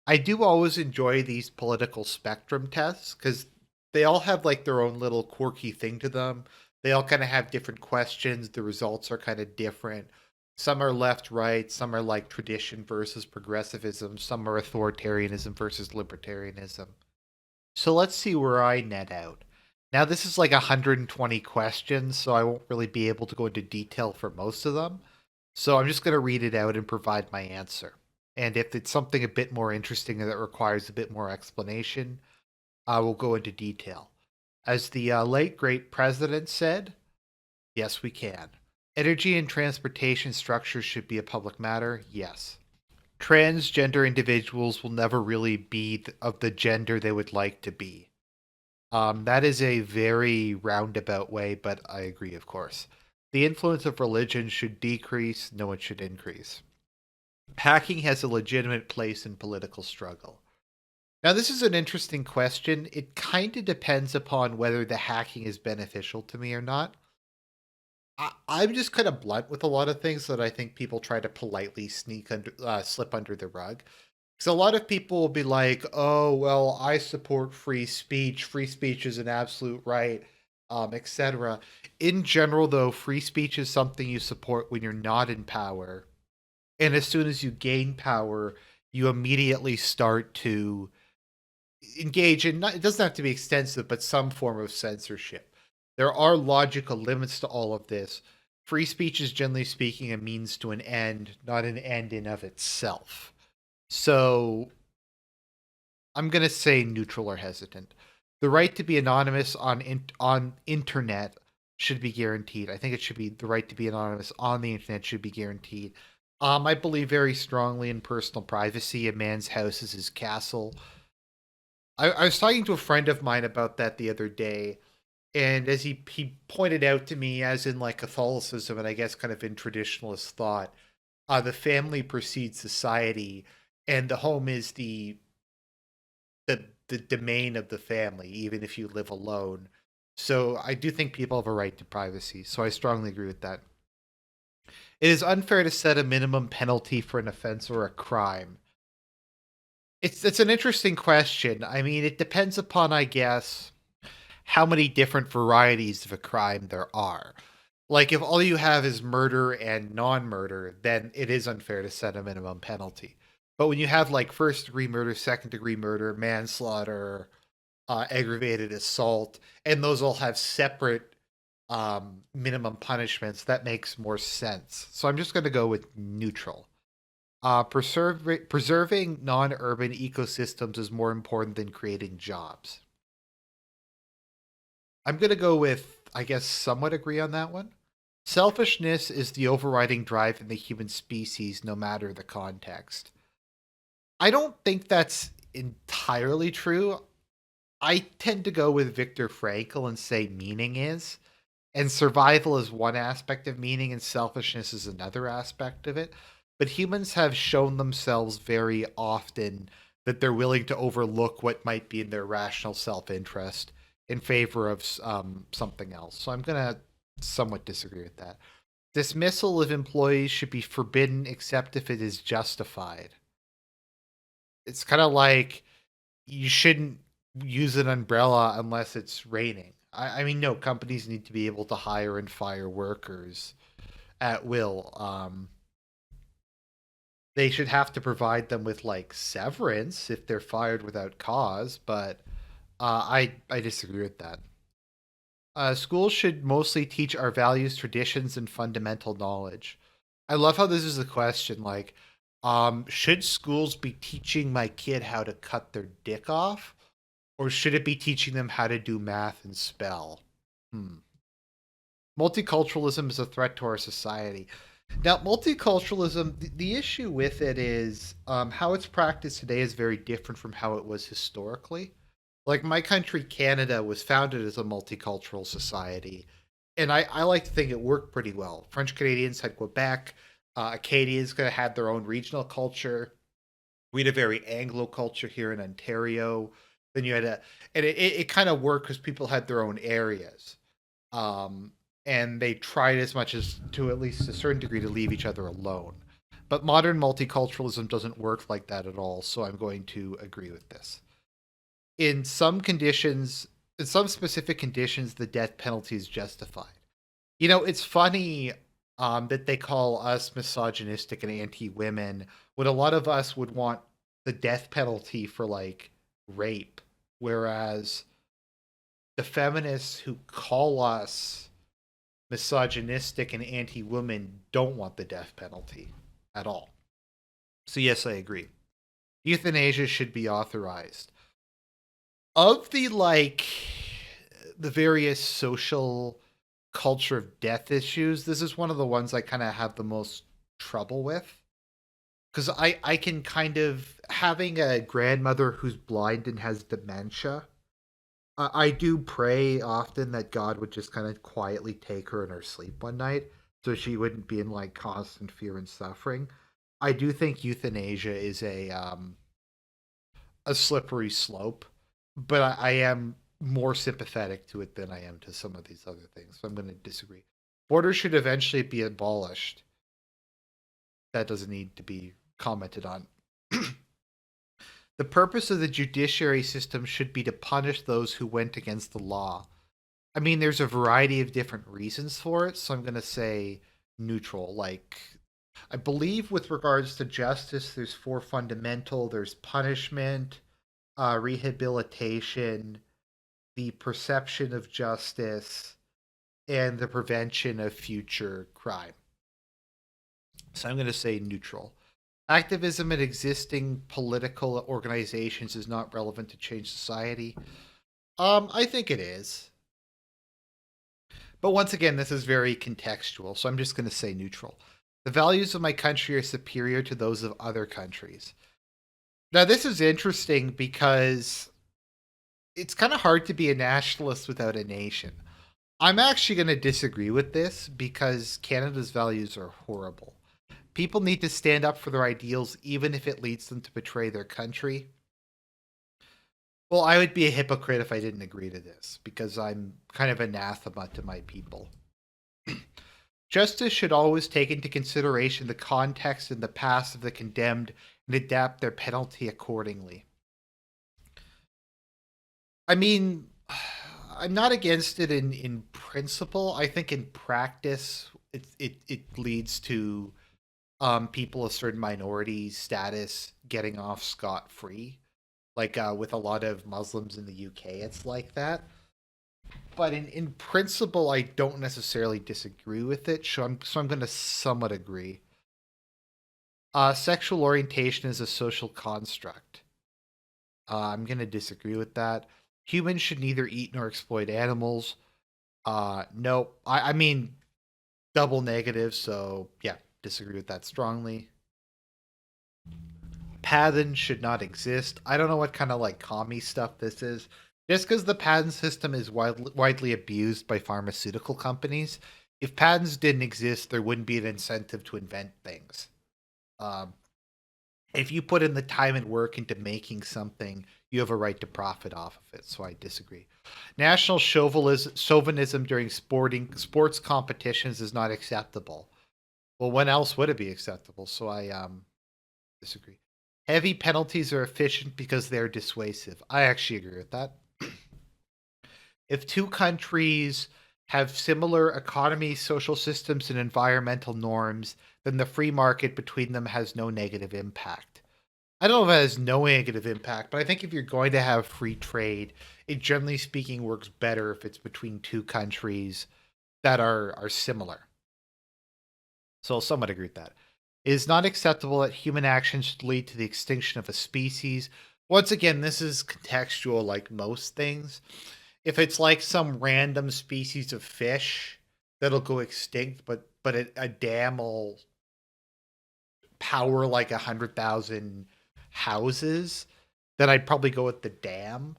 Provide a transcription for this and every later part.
I do always enjoy these political spectrum tests because they all have like their own little quirky thing to them. They all kind of have different questions. The results are kind of different. Some are left right, some are like tradition versus progressivism, some are authoritarianism versus libertarianism. So let's see where I net out. Now, this is like 120 questions, so I won't really be able to go into detail for most of them. So I'm just going to read it out and provide my answer. And if it's something a bit more interesting that requires a bit more explanation, I will go into detail. As the late great president said, yes, we can. Energy and transportation structures should be a public matter. Yes. Transgender individuals will never really be of the gender they would like to be. That is a very roundabout way, but I agree, of course. The influence of religion should decrease, no, it should increase. Hacking has a legitimate place in political struggle. Now, this is an interesting question. It kind of depends upon whether the hacking is beneficial to me or not. I'm just kind of blunt with a lot of things that I think people try to politely slip under the rug. Because a lot of people will be like, "Oh, well, I support free speech. Free speech is an absolute right, etc." In general, though, free speech is something you support when you're not in power, and as soon as you gain power, you immediately start to engage in. Not, it doesn't have to be extensive, but some form of censorship. There are logical limits to all of this. Free speech is generally speaking a means to an end, not an end in of itself. So I'm going to say neutral or hesitant. The right to be anonymous on internet should be guaranteed. I think it should be the right to be anonymous on the internet should be guaranteed. I believe very strongly in personal privacy. A man's house is his castle. I was talking to a friend of mine about that the other day, and as he pointed out to me, as in like Catholicism and I guess kind of in traditionalist thought, the family precedes society, and the home is the domain of the family, even if you live alone. So I do think people have a right to privacy. So I strongly agree with that. It is unfair to set a minimum penalty for an offense or a crime. It's an interesting question. I mean, it depends upon, I guess, how many different varieties of a crime there are. Like, if all you have is murder and non murder, then it is unfair to set a minimum penalty. But when you have like first degree murder, second degree murder, manslaughter, aggravated assault, and those all have separate minimum punishments, that makes more sense. So I'm just going to go with neutral. Preserving non urban ecosystems is more important than creating jobs. I'm going to go with, I guess, somewhat agree on that one. Selfishness is the overriding drive in the human species, no matter the context. I don't think that's entirely true. I tend to go with Viktor Frankl and say meaning is. And survival is one aspect of meaning, and selfishness is another aspect of it. But humans have shown themselves very often that they're willing to overlook what might be in their rational self interest in favor of something else. So I'm going to somewhat disagree with that. Dismissal of employees should be forbidden except if it is justified. It's kind of like you shouldn't use an umbrella unless it's raining. I mean, no, companies need to be able to hire and fire workers at will. They should have to provide them with like severance if they're fired without cause, but I disagree with that. Schools should mostly teach our values, traditions, and fundamental knowledge. I love how this is a question. Like, should schools be teaching my kid how to cut their dick off, or should it be teaching them how to do math and spell? Hmm. Multiculturalism is a threat to our society. Now, multiculturalism, the issue with it is how it's practiced today is very different from how it was historically. Like, my country, Canada, was founded as a multicultural society, and I like to think it worked pretty well. French Canadians had Quebec, Acadians kind of had their own regional culture. We had a very Anglo culture here in Ontario. Then you had and it kind of worked because people had their own areas. Um, and they tried as much as to at least a certain degree to leave each other alone. But modern multiculturalism doesn't work like that at all, so I'm going to agree with this. In some conditions, in some specific conditions, the death penalty is justified. It's funny that they call us misogynistic and anti-women when a lot of us would want the death penalty for like rape, whereas the feminists who call us misogynistic and anti-women don't want the death penalty at all. So yes, I agree. Euthanasia should be authorized. Of the various social culture of death issues, this is one of the ones I kind of have the most trouble with. Because I can kind of, having a grandmother who's blind and has dementia, I do pray often that God would just kind of quietly take her in her sleep one night so she wouldn't be in like constant fear and suffering. I do think euthanasia is a slippery slope, but I am more sympathetic to it than I am to some of these other things. So I'm going to disagree. Borders should eventually be abolished. That doesn't need to be commented on. The purpose of the judiciary system should be to punish those who went against the law. I mean, there's a variety of different reasons for it, so I'm going to say neutral. Like, I believe with regards to justice, there's four fundamental. There's punishment, rehabilitation, the perception of justice, and the prevention of future crime. So I'm going to say neutral. Activism in existing political organizations is not relevant to change society. I think it is. But once again, this is very contextual, so I'm just going to say neutral. The values of my country are superior to those of other countries. Now, this is interesting because it's kind of hard to be a nationalist without a nation. I'm actually going to disagree with this because Canada's values are horrible. People need to stand up for their ideals even if it leads them to betray their country. Well, I would be a hypocrite if I didn't agree to this because I'm kind of anathema to my people. Justice should always take into consideration the context and the past of the condemned and adapt their penalty accordingly. I mean, I'm not against it in principle. I think in practice, it leads to people of certain minority status getting off scot-free. Like with a lot of Muslims in the UK, it's like that. But in principle, I don't necessarily disagree with it. So I'm going to somewhat agree. Sexual orientation is a social construct. I'm going to disagree with that. Humans should neither eat nor exploit animals. Nope. I mean, double negative. So yeah, disagree with that strongly. Patent should not exist. I don't know what kind of like commie stuff this is. Just because the patent system is widely abused by pharmaceutical companies, if patents didn't exist, there wouldn't be an incentive to invent things. Um, if you put in the time and work into making something, you have a right to profit off of it. So I disagree. National chauvinism during sports competitions is not acceptable. Well, when else would it be acceptable? So I disagree. Heavy penalties are efficient because they're dissuasive. I actually agree with that. If two countries have similar economies, social systems, and environmental norms, then the free market between them has no negative impact. I don't know if it has no negative impact, but I think if you're going to have free trade, it generally speaking works better if it's between two countries that are similar. So I'll somewhat agree with that. It is not acceptable that human actions should lead to the extinction of a species. Once again, this is contextual like most things. If it's like some random species of fish that'll go extinct, but a dam will power like 100,000 houses, then I'd probably go with the dam.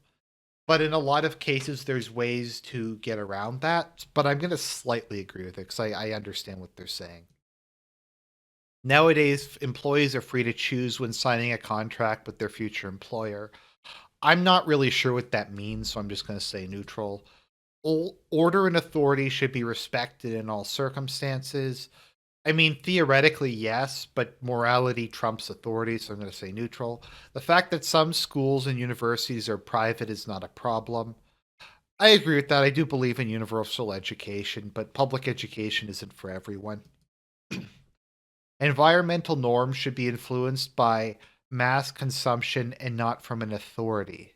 But in a lot of cases, there's ways to get around that. But I'm going to slightly agree with it because I understand what they're saying. Nowadays, employees are free to choose when signing a contract with their future employer. I'm not really sure what that means, so I'm just going to say neutral. Order and authority should be respected in all circumstances. I mean, theoretically, yes, but morality trumps authority, so I'm going to say neutral. The fact that some schools and universities are private is not a problem. I agree with that. I do believe in universal education, but public education isn't for everyone. Environmental norms should be influenced by mass consumption and not from an authority.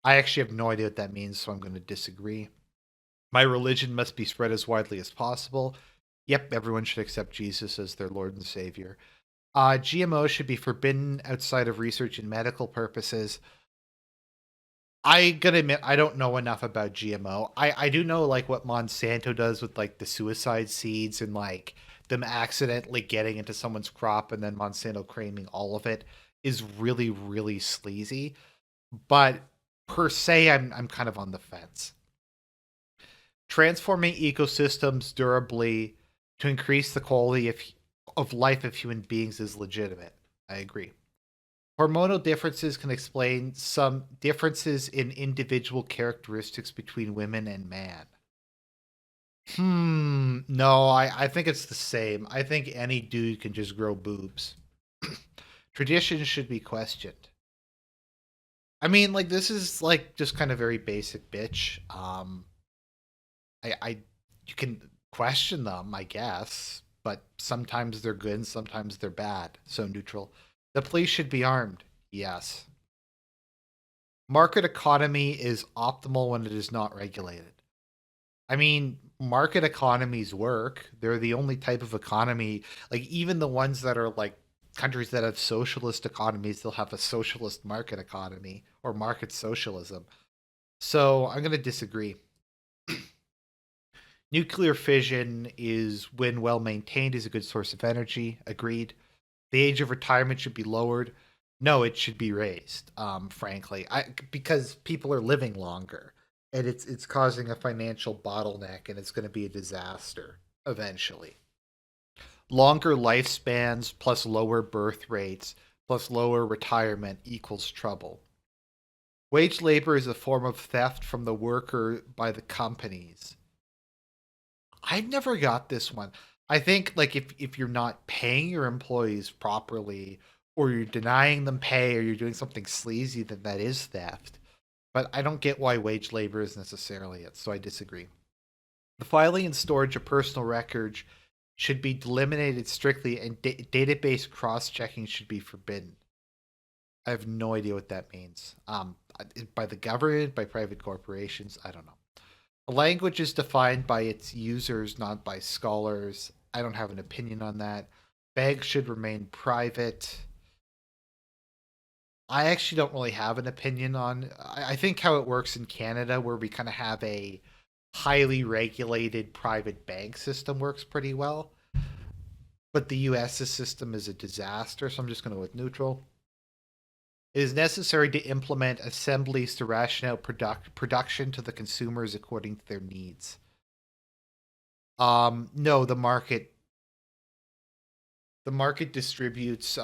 I actually have no idea what that means, so I'm going to disagree. My religion must be spread as widely as possible. Yep, everyone should accept Jesus as their Lord and Savior. GMO should be forbidden outside of research and medical purposes. I gotta admit, I don't know enough about GMO. I do know like what Monsanto does with like the suicide seeds and like them accidentally getting into someone's crop and then Monsanto claiming all of it is really, really sleazy. But per se, I'm kind of on the fence. Transforming ecosystems durably to increase the quality of life of human beings is legitimate. I agree. Hormonal differences can explain some differences in individual characteristics between women and man. No, I think it's the same. I think any dude can just grow boobs. Traditions should be questioned. I mean, like this is like just kind of very basic bitch. I you can question them, I guess, but sometimes they're good and sometimes they're bad. So neutral. The police should be armed. Yes. Market economy is optimal when it is not regulated. I mean, market economies work. They're the only type of economy, like even the ones that are like countries that have socialist economies, they'll have a socialist market economy or market socialism. So I'm going to disagree. Nuclear fission is, when well maintained, is a good source of energy. Agreed. The age of retirement should be lowered. No, it should be raised. Frankly, because people are living longer, and it's causing a financial bottleneck, and it's going to be a disaster eventually. Longer lifespans plus lower birth rates plus lower retirement equals trouble. Wage labor is a form of theft from the worker by the companies. I never got this one. I think like if you're not paying your employees properly or you're denying them pay or you're doing something sleazy, then that is theft. But I don't get why wage labor is necessarily it, so I disagree. The filing and storage of personal records should be delimited strictly and database cross-checking should be forbidden. I have no idea what that means. By the government, by private corporations, I don't know. A language is defined by its users, not by scholars. I don't have an opinion on that. Bags should remain private. I actually don't really have an opinion on. I think how it works in Canada, where we kind of have a highly regulated private bank system, works pretty well. But the U.S.'s system is a disaster, so I'm just going to go with neutral. It is necessary to implement assemblies to ration out production to the consumers according to their needs. No, the market distributes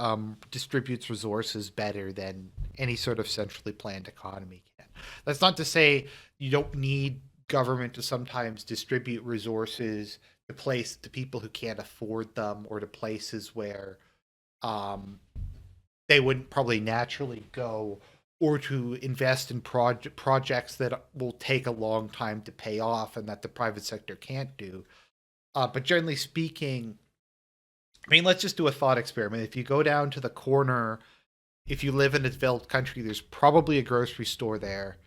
resources better than any sort of centrally planned economy can. That's not to say you don't need government to sometimes distribute resources to people who can't afford them or to places where um, they wouldn't probably naturally go, or to invest in projects that will take a long time to pay off and that the private sector can't do. But generally speaking, I mean, let's just do a thought experiment. If you go down to the corner, if you live in a developed country, there's probably a grocery store there,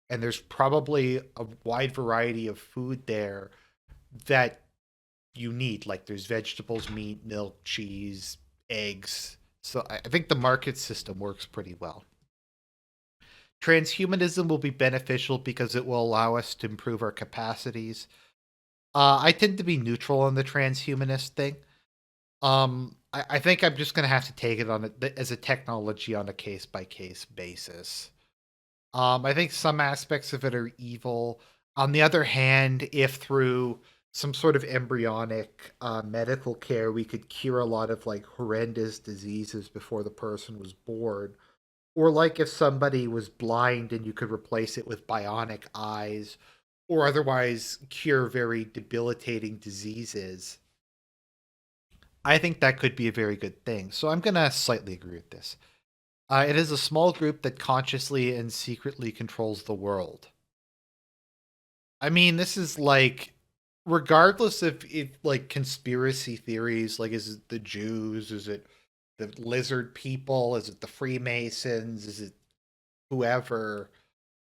and there's probably a wide variety of food there that you need. Like there's vegetables, meat, milk, cheese, eggs. So I think the market system works pretty well. Transhumanism will be beneficial because it will allow us to improve our capacities. I tend to be neutral on the transhumanist thing. I think I'm just gonna have to take it on as a technology on a case by case basis. I think some aspects of it are evil. On the other hand, if through some sort of embryonic medical care we could cure a lot of like horrendous diseases before the person was born, or like if somebody was blind and you could replace it with bionic eyes, or otherwise cure very debilitating diseases, I think that could be a very good thing. So I'm going to slightly agree with this. It is a small group that consciously and secretly controls the world. I mean, this is like, regardless of if like conspiracy theories, like is it the Jews, is it the lizard people, is it the Freemasons, is it whoever?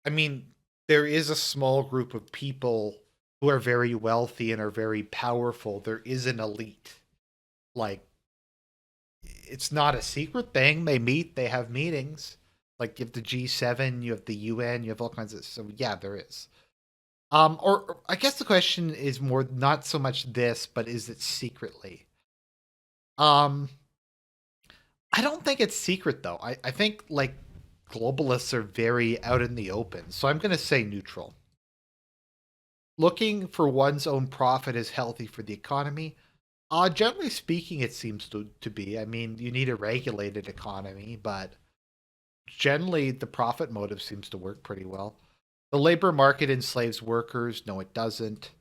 I mean, there is a small group of people who are very wealthy and are very powerful. There is an elite. Like, it's not a secret thing. They meet, they have meetings. Like, you have the G7, you have the UN, you have all kinds of. So, yeah, there is. Or I guess the question is more not so much this, but is it secretly? Um, I don't think it's secret though. I think like globalists are very out in the open. So I'm gonna say neutral. Looking for one's own profit is healthy for the economy. Generally speaking, it seems to be. I mean, you need a regulated economy, but generally the profit motive seems to work pretty well. The labor market enslaves workers. No, it doesn't.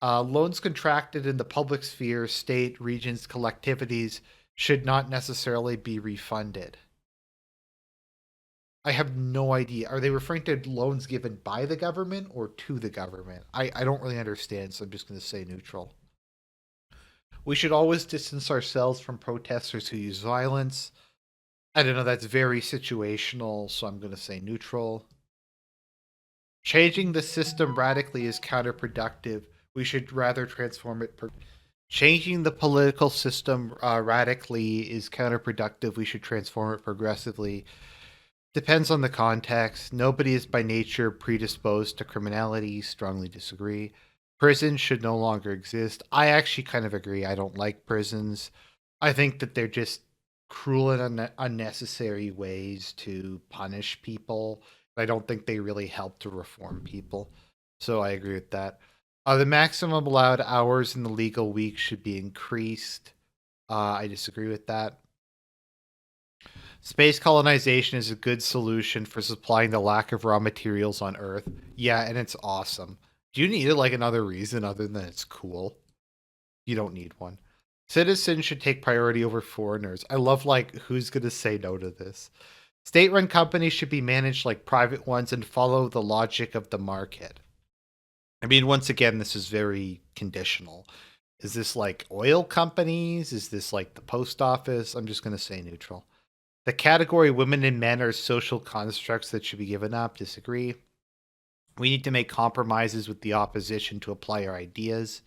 Loans contracted in the public sphere, state, regions, collectivities should not necessarily be refunded. I have no idea. Are they referring to loans given by the government or to the government? I don't really understand, so I'm just going to say neutral. We should always distance ourselves from protesters who use violence. I don't know, that's very situational, so I'm going to say neutral. Changing the system radically is counterproductive. We should rather transform it. Changing the political system radically is counterproductive. We should transform it progressively. Depends on the context. Nobody is by nature predisposed to criminality. Strongly disagree. Prisons should no longer exist. I actually kind of agree. I don't like prisons. I think that they're just cruel and unnecessary ways to punish people. I don't think they really help to reform people. So I agree with that. The maximum allowed hours in the legal week should be increased. I disagree with that. Space colonization is a good solution for supplying the lack of raw materials on Earth. Yeah, and it's awesome. Do you need like another reason other than it's cool? You don't need one. Citizens should take priority over foreigners. I love like who's going to say no to this. State-run companies should be managed like private ones and follow the logic of the market. I mean, once again, this is very conditional. Is this like oil companies? Is this like the post office? I'm just going to say neutral. The category women and men are social constructs that should be given up. Disagree. We need to make compromises with the opposition to apply our ideas.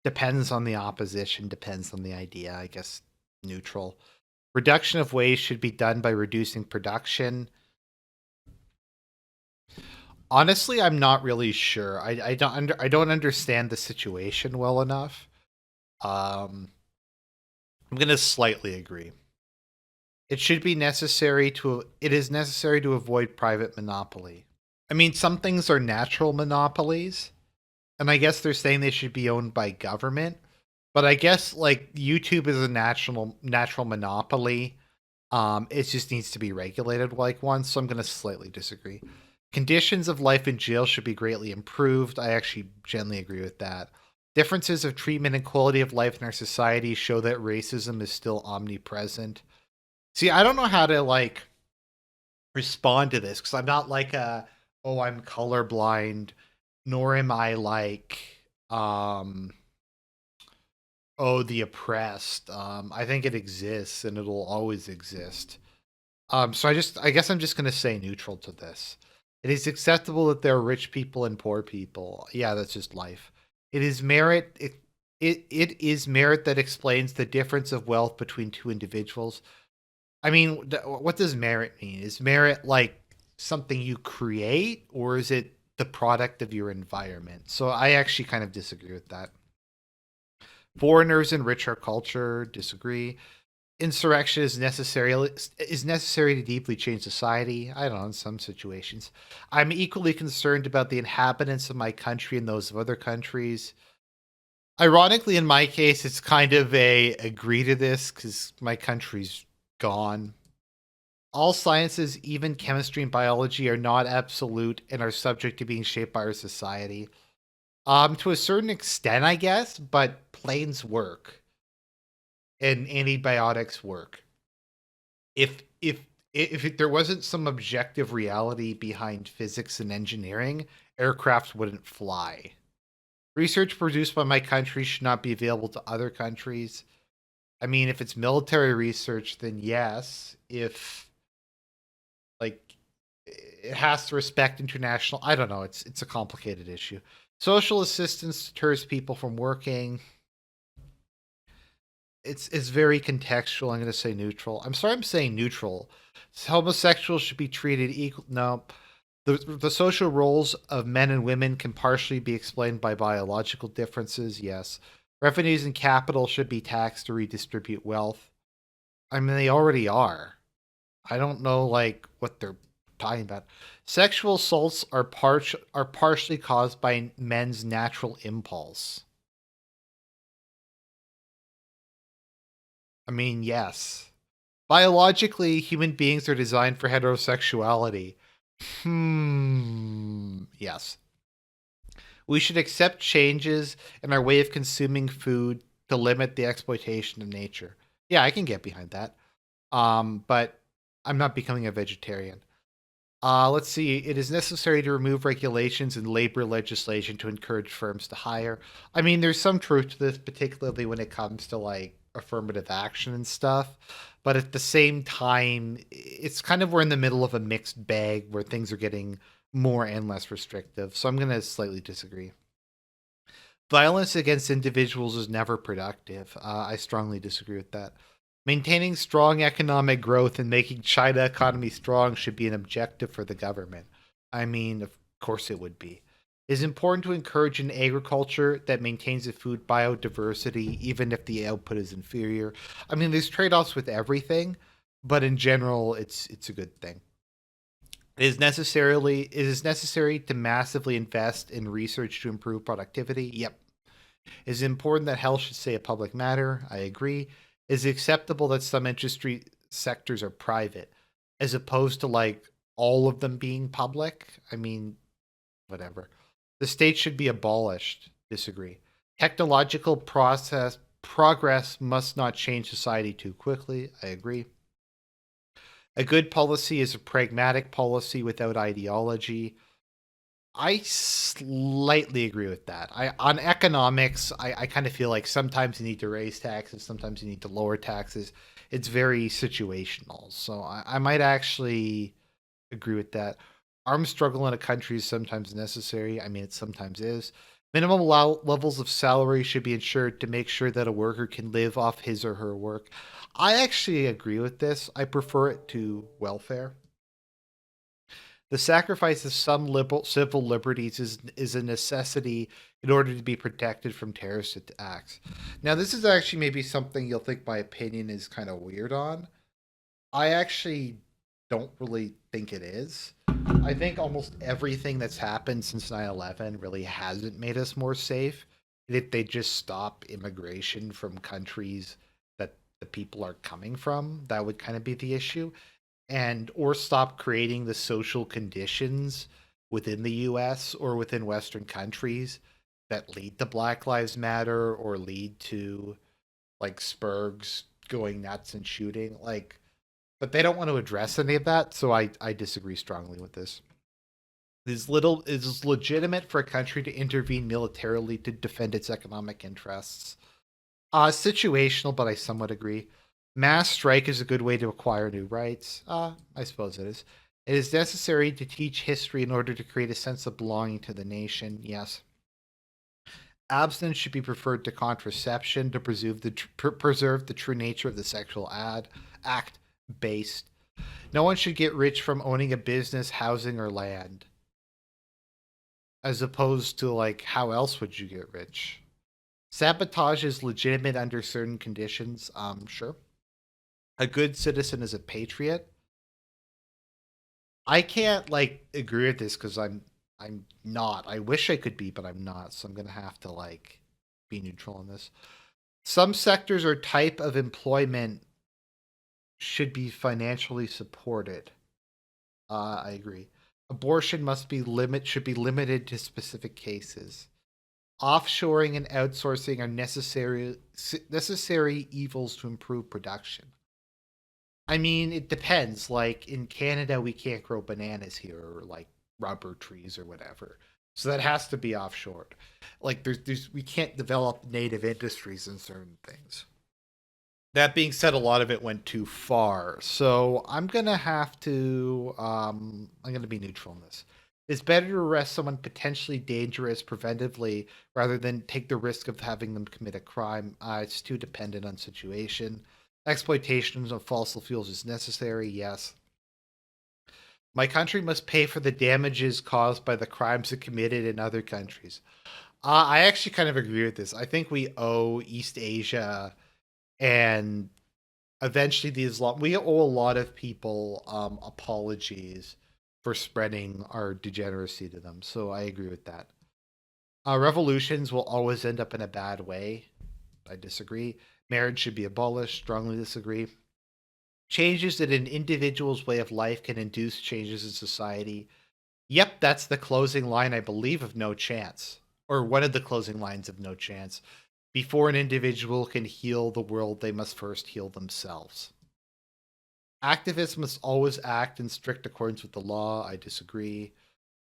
Depends on the opposition, depends on the idea. I guess neutral. Reduction of waste should be done by reducing production. Honestly, I'm not really sure. I don't understand the situation well enough. I'm gonna slightly agree. It should be necessary to. It is necessary to avoid private monopoly. I mean, some things are natural monopolies, and I guess they're saying they should be owned by government. But I guess like YouTube is a natural monopoly. It just needs to be regulated like one. So I'm gonna slightly disagree. Conditions of life in jail should be greatly improved. I actually generally agree with that. Differences of treatment and quality of life in our society show that racism is still omnipresent. See, I don't know how to like respond to this because I'm not like I'm colorblind, nor am I like um the oppressed. I think it exists and it'll always exist. So I guess I'm just gonna say neutral to this. It is acceptable that there are rich people and poor people. Yeah, that's just life. It is merit. It is merit that explains the difference of wealth between two individuals. I mean, what does merit mean? Is merit like something you create, or is it the product of your environment? So I actually kind of disagree with that. Foreigners enrich our culture. Disagree. Insurrection is necessary to deeply change society. I don't know, in some situations. I'm equally concerned about the inhabitants of my country and those of other countries. Ironically, in my case, it's kind of a agree to this because my country's gone. All sciences, even chemistry and biology, are not absolute and are subject to being shaped by our society. To a certain extent, I guess, but planes work and antibiotics work. If there wasn't some objective reality behind physics and engineering, aircraft wouldn't fly. Research produced by my country should not be available to other countries. I mean, if it's military research, then yes. If like it has to respect international, I don't know. It's a complicated issue. Social assistance deters people from working. It's very contextual. I'm going to say neutral. I'm sorry, I'm saying neutral. Homosexuals should be treated equal. No, the social roles of men and women can partially be explained by biological differences. Yes, revenues and capital should be taxed to redistribute wealth. I mean, they already are. I don't know like what they're talking about. Sexual assaults are partially caused by men's natural impulse. I mean, yes. Biologically, human beings are designed for heterosexuality. Yes. We should accept changes in our way of consuming food to limit the exploitation of nature. Yeah, I can get behind that. But I'm not becoming a vegetarian. Let's see. It is necessary to remove regulations and labor legislation to encourage firms to hire. I mean, there's some truth to this, particularly when it comes to like affirmative action and stuff. But at the same time, it's kind of we're in the middle of a mixed bag where things are getting more and less restrictive. So I'm going to slightly disagree. Violence against individuals is never productive. I strongly disagree with that. Maintaining strong economic growth and making China economy strong should be an objective for the government. I mean, of course it would be. It is important to encourage an agriculture that maintains the food biodiversity, even if the output is inferior. I mean, there's trade-offs with everything, but in general, it's a good thing. It is necessary to massively invest in research to improve productivity. Yep. It is important that health should stay a public matter. I agree. Is it acceptable that some industry sectors are private as opposed to like all of them being public? I mean, whatever. The state should be abolished. Disagree. Technological process progress must not change society too quickly. I agree. A good policy is a pragmatic policy without ideology. I slightly agree with that. I on economics, I kind of feel like sometimes you need to raise taxes, sometimes you need to lower taxes. It's very situational. So I might actually agree with that. Armed struggle in a country is sometimes necessary. I mean, it sometimes is. Minimum levels of salary should be ensured to make sure that a worker can live off his or her work. I actually agree with this. I prefer it to welfare. The sacrifice of some civil liberties is a necessity in order to be protected from terrorist acts. Now, this is actually maybe something you'll think my opinion is kind of weird on. I actually don't really think it is. I think almost everything that's happened since 9/11 really hasn't made us more safe. If they just stop immigration from countries that the people are coming from, that would kind of be the issue, and or stop creating the social conditions within the US or within Western countries that lead to Black Lives Matter or lead to like Spurgs going nuts and shooting. Like, but they don't want to address any of that, so I disagree strongly with this. It is legitimate for a country to intervene militarily to defend its economic interests. Situational, but I somewhat agree. Mass strike is a good way to acquire new rights. I suppose it is. It is necessary to teach history in order to create a sense of belonging to the nation. Yes. Abstinence should be preferred to contraception to preserve the true nature of the sexual act based. No one should get rich from owning a business, housing, or land, as opposed to like how else would you get rich? Sabotage is legitimate under certain conditions. Sure. A good citizen is a patriot. I can't like agree with this because I'm not. I wish I could be, but I'm not. So I'm gonna have to like be neutral on this. Some sectors or type of employment should be financially supported. I agree. Abortion should be limited to specific cases. Offshoring and outsourcing are necessary evils to improve production. I mean, it depends. Like in Canada, we can't grow bananas here, or like rubber trees or whatever. So that has to be offshored. Like we can't develop native industries in certain things. That being said, a lot of it went too far. So I'm gonna be neutral in this. It's better to arrest someone potentially dangerous preventively rather than take the risk of having them commit a crime. It's too dependent on situation. Exploitation of fossil fuels is necessary, yes. My country must pay for the damages caused by the crimes it committed in other countries. I actually kind of agree with this. I think we owe East Asia and eventually the Islam. We owe a lot of people apologies for spreading our degeneracy to them. So I agree with that. Revolutions will always end up in a bad way. I disagree. Marriage should be abolished. Strongly disagree. Changes in an individual's way of life can induce changes in society. Yep, that's the closing line, I believe, of No Chance, or one of the closing lines of No Chance. Before an individual can heal the world, they must first heal themselves. Activists must always act in strict accordance with the law. I disagree.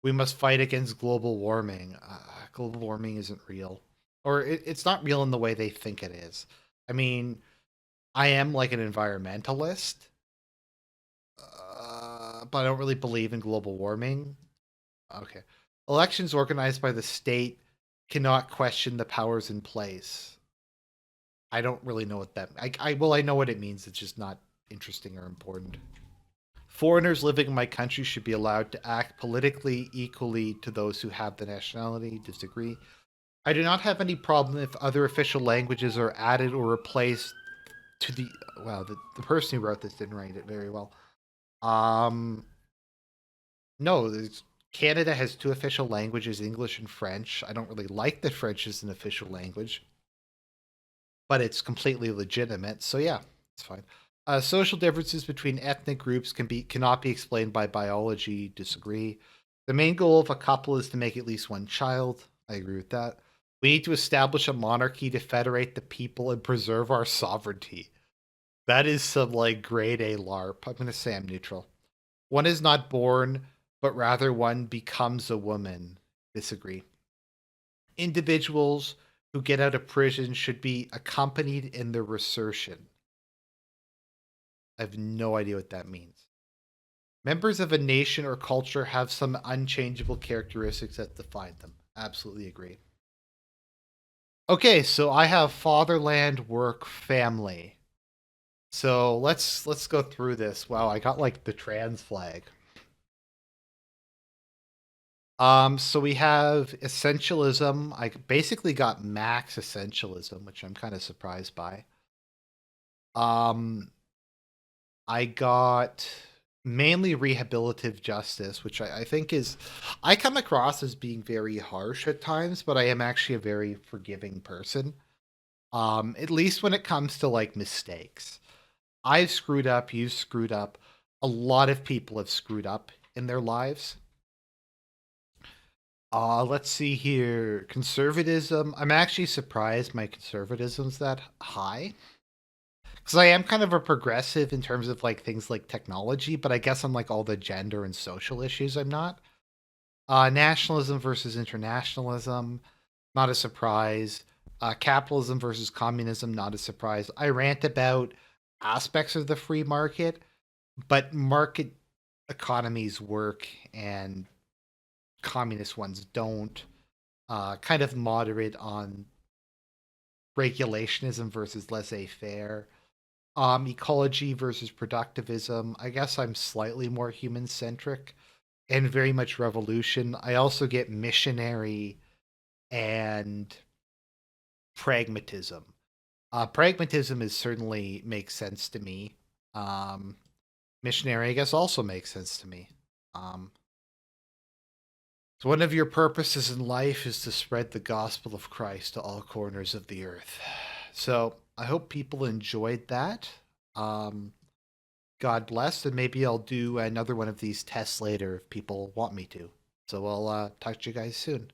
We must fight against global warming. Global warming isn't real, or it's not real in the way they think it is. I mean, I am like an environmentalist, but I don't really believe in global warming. Okay. Elections organized by the state cannot question the powers in place. I don't really know what that. I know what it means. It's just not interesting or important. Foreigners living in my country should be allowed to act politically equally to those who have the nationality. Disagree. I do not have any problem if other official languages are added or replaced to the. Wow, the person who wrote this didn't write it very well. Um, no, Canada has two official languages, English and French. I don't really like that French is an official language, but it's completely legitimate. So yeah, it's fine. Social differences between ethnic groups cannot be explained by biology. Disagree. The main goal of a couple is to make at least one child. I agree with that. We need to establish a monarchy to federate the people and preserve our sovereignty. That is some like grade A LARP. I'm going to say I'm neutral. One is not born, but rather one becomes a woman. Disagree. Individuals who get out of prison should be accompanied in their resertion. I have no idea what that means. Members of a nation or culture have some unchangeable characteristics that define them. Absolutely agree. Okay, so I have fatherland, work, family. So let's go through this. Wow, I got like the trans flag. So we have essentialism. I basically got max essentialism, which I'm kind of surprised by. Um, I got mainly rehabilitative justice, which I think is, I come across as being very harsh at times, but I am actually a very forgiving person. At least when it comes to like mistakes. I've screwed up, you've screwed up. A lot of people have screwed up in their lives. Let's see here. Conservatism. I'm actually surprised my conservatism's that high. Because I am kind of a progressive in terms of like things like technology, but I guess on like all the gender and social issues, I'm not. Nationalism versus internationalism, not a surprise. Capitalism versus communism, not a surprise. I rant about aspects of the free market, but market economies work and communist ones don't. Kind of moderate on regulationism versus laissez-faire. Ecology versus productivism. I guess I'm slightly more human centric and very much revolution. I also get missionary and pragmatism. Pragmatism is certainly makes sense to me. Um, Missionary, I guess, also makes sense to me. Um, so one of your purposes in life is to spread the gospel of Christ to all corners of the earth. So I hope people enjoyed that. Um, God bless, and maybe I'll do another one of these tests later if people want me to. So I'll talk to you guys soon.